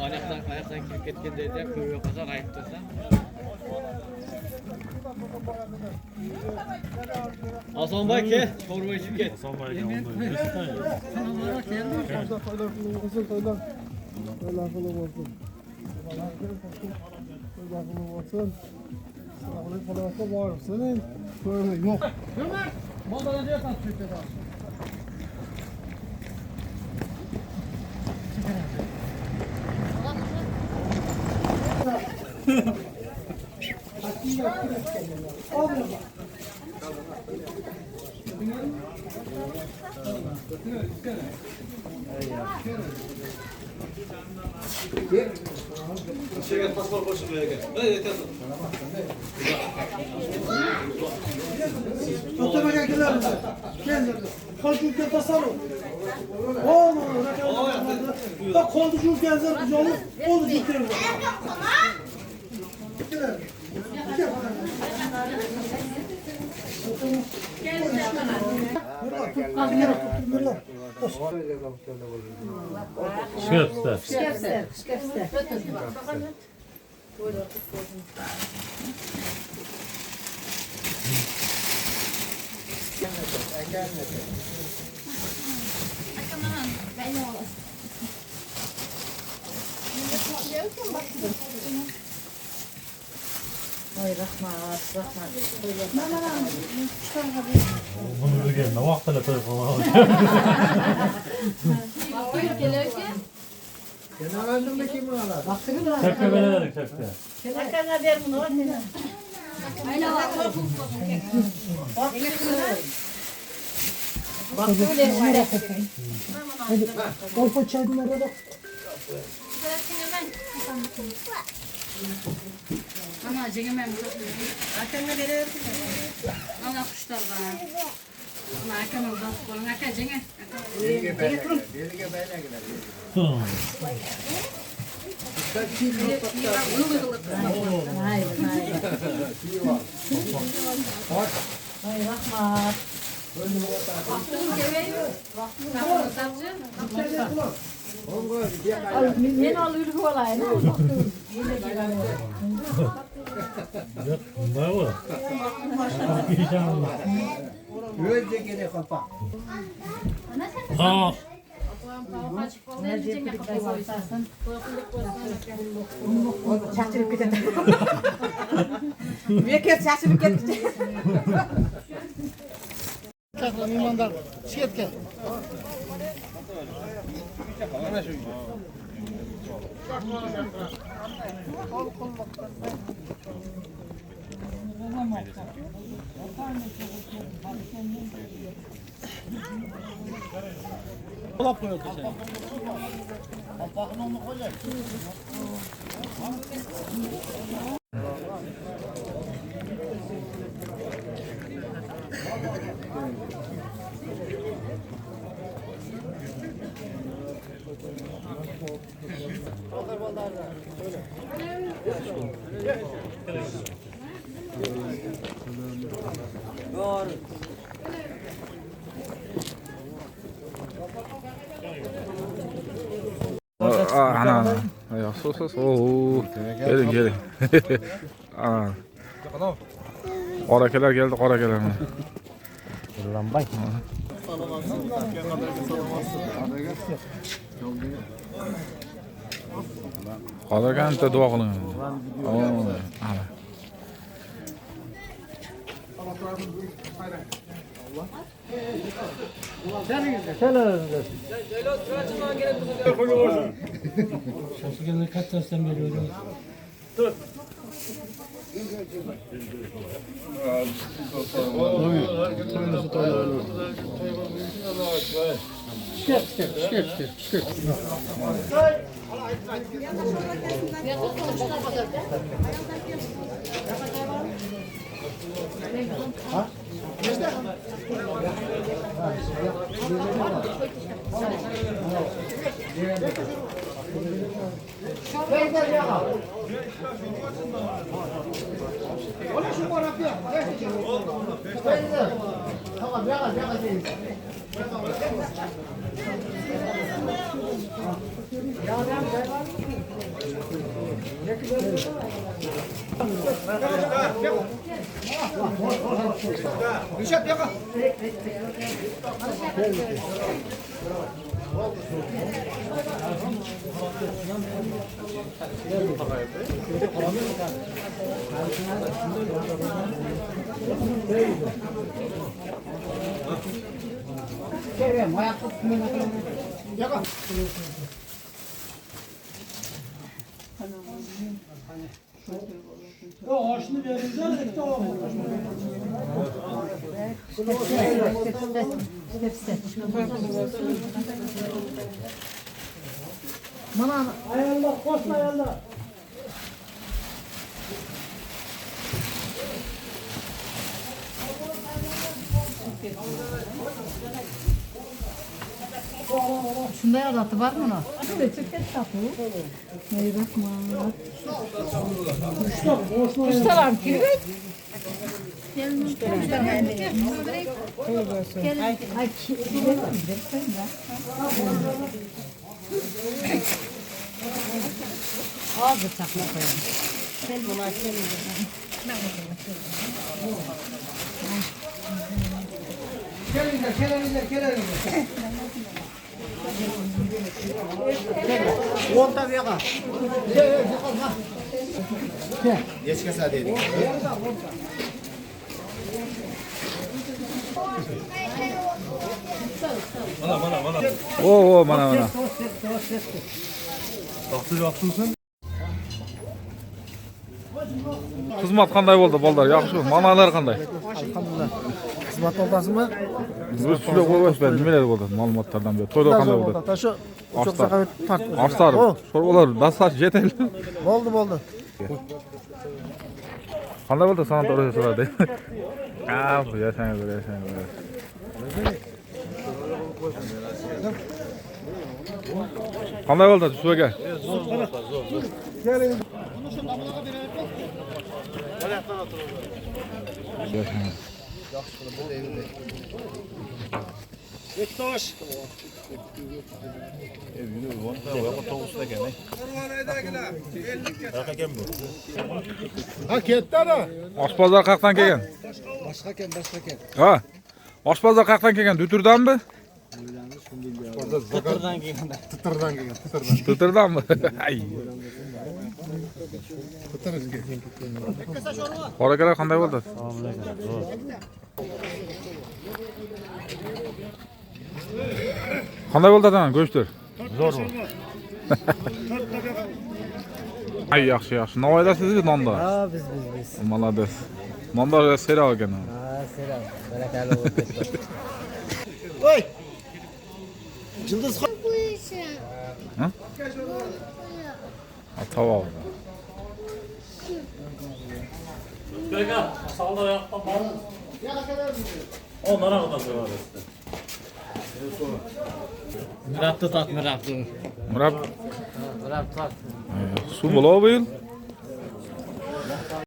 Ayaktan kirip ketgende de köye kadar ayıktırsa. Hasanbay ke, çorba içip get. Hasanbay ke, ondan Şeker pasport koşun böyle gel. Hadi yeter. Otomaya gidelim. Gel. Koltuğu tasarım. Oo, bak koltuğu gezer yolu oldu getirin. Şkepster. Bunu bilgen, ne vaqtda telefon aldı. Kenarlarında kim var? Çakka verelim çakka. Kenarlarına ver bunu. Ayla bak. Bak böyle. Kolpa çayınlara bak. Ana cengem akanına verir. Ana kuşlar var. Ana akanın bak kolun akan cenge. Hayır rahmat. Men alır kolay. Yok, ne var? İnşallah. Önce gene kapat. Aa, Çarçılıp gidelim. Bir kez çarçılıp gidelim. Kalkın imandan. Şiyet gel. Dolap koyuyordu sen. Ana. Ya sus. Oo. Gelin. Ana. Qorakeler geldi, qorakeler. lambay. Qorakan dua qiling. Oo. Ana. Şaşırganlar kaç taştan geliyor? Tamam, yaga değil. Kerem, ayakta tutmayın. Yaga. O aşını verirsen işte o. Bana Ayarla, koşma ayarla. şunda yaratı var mı ona? Evet, çok tatlı. Ey rahmat. Kuştalar ki. Ay ki. Ağzı çakma koyalım. Sen bunu açalım. Volta vega. Geç kesadeydik. Oo mana. Vaqti yo'qmisan? Xizmat qanday bo'ldi, bolalar? Yaxshimi? Ma'nolar qanday? Alhamdulillah. Xizmat oldasizmi? Biz tushunib qo'ymasdan nimalar bo'ldi ma'lumotlardan beri. To'yda qanday bo'ldi? Shu çok sakat tart. Oshlar, sho'rvalar, dastlab yetel. Oldu. Qanday bo'ldi sanatoriya so'radi? Yashang. Qanday bo'ldi tushga? Yashang. Bektaş. Ha, ketdi ana. Oshpazlar qayerdan kelgan? Başka ken. Ha. Oshpazlar qayerdan kelgan? Duturdanmi? Titirdan kelgan. Duturdanmi? Ay. Qorakalar qanday bo'ldi? Qanday bo'ldi adam go'shtlar? Zo'rmi? Ay yaxshi. Navoiydasiz nonda. Ha biz. Молодец. Nonda sera ekan. Ha selam. Barakalla bo'lsin. Oy. Yıldız. Ha? Tamam. Beka, salda yoqqa bormi? O naraqdan so'radi. Mirabni tot, mirabni. Murab. Mirab tot. Suv bo'lar bu yil?